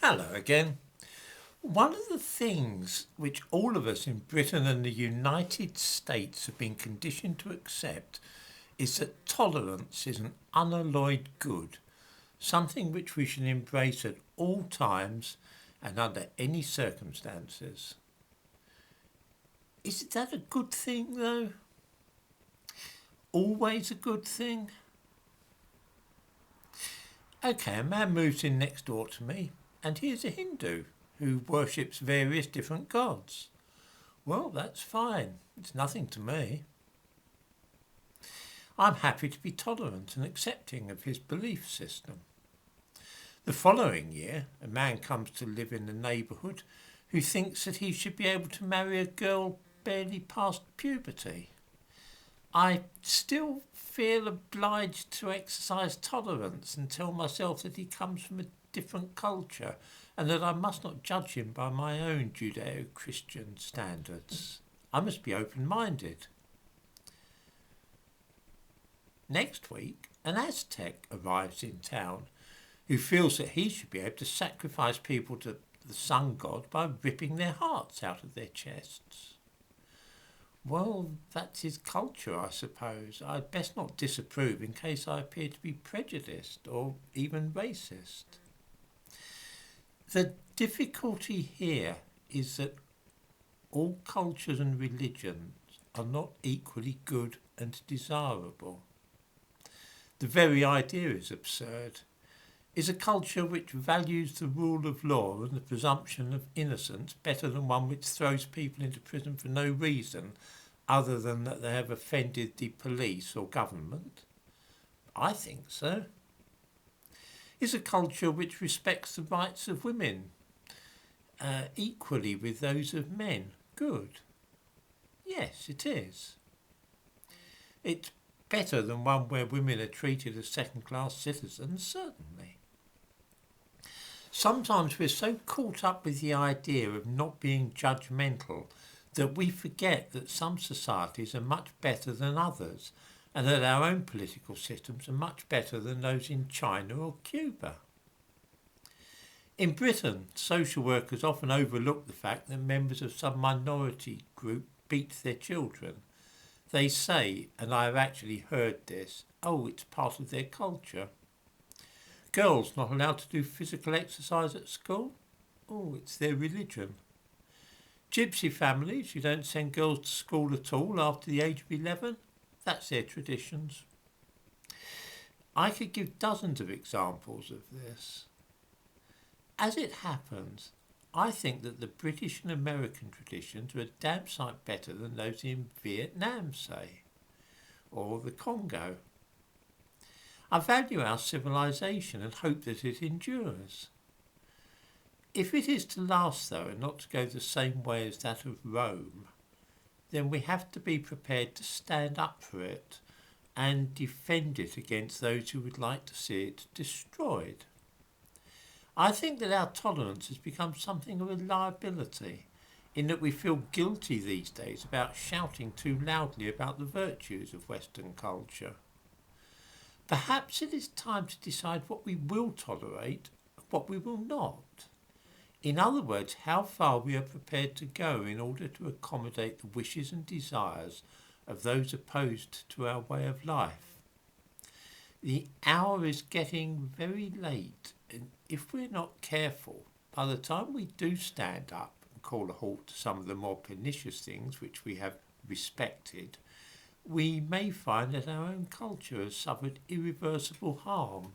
Hello again. One of the things which all of us in Britain and the United States have been conditioned to accept is that tolerance is an unalloyed good, something which we should embrace at all times and under any circumstances. Is that a good thing though? Always a good thing? Okay, a man moves in next door to me and he is a Hindu who worships various different gods. Well, that's fine. It's nothing to me. I'm happy to be tolerant and accepting of his belief system. The following year, a man comes to live in the neighbourhood who thinks that he should be able to marry a girl barely past puberty. I still feel obliged to exercise tolerance and tell myself that he comes from a different culture and that I must not judge him by my own Judeo-Christian standards. I must be open-minded. Next week, an Aztec arrives in town who feels that he should be able to sacrifice people to the sun god by ripping their hearts out of their chests. Well, that's his culture, I suppose. I'd best not disapprove in case I appear to be prejudiced or even racist. The difficulty here is that all cultures and religions are not equally good and desirable. The very idea is absurd. Is a culture which values the rule of law and the presumption of innocence better than one which throws people into prison for no reason other than that they have offended the police or government? I think so. Is a culture which respects the rights of women equally with those of men good? Yes, it is. It's better than one where women are treated as second-class citizens, certainly. Sometimes we're so caught up with the idea of not being judgmental that we forget that some societies are much better than others and that our own political systems are much better than those in China or Cuba. In Britain, social workers often overlook the fact that members of some minority group beat their children. They say, and I have actually heard this, oh, it's part of their culture. Girls not allowed to do physical exercise at school? Oh, it's their religion. Gypsy families, you don't send girls to school at all after the age of 11? That's their traditions. I could give dozens of examples of this. As it happens, I think that the British and American traditions are a damn sight better than those in Vietnam, say, or the Congo. I value our civilization and hope that it endures. If it is to last, though, and not to go the same way as that of Rome, then we have to be prepared to stand up for it and defend it against those who would like to see it destroyed. I think that our tolerance has become something of a liability, in that we feel guilty these days about shouting too loudly about the virtues of Western culture. Perhaps it is time to decide what we will tolerate and what we will not. In other words, how far we are prepared to go in order to accommodate the wishes and desires of those opposed to our way of life. The hour is getting very late, and if we're not careful, by the time we do stand up and call a halt to some of the more pernicious things which we have respected, we may find that our own culture has suffered irreversible harm.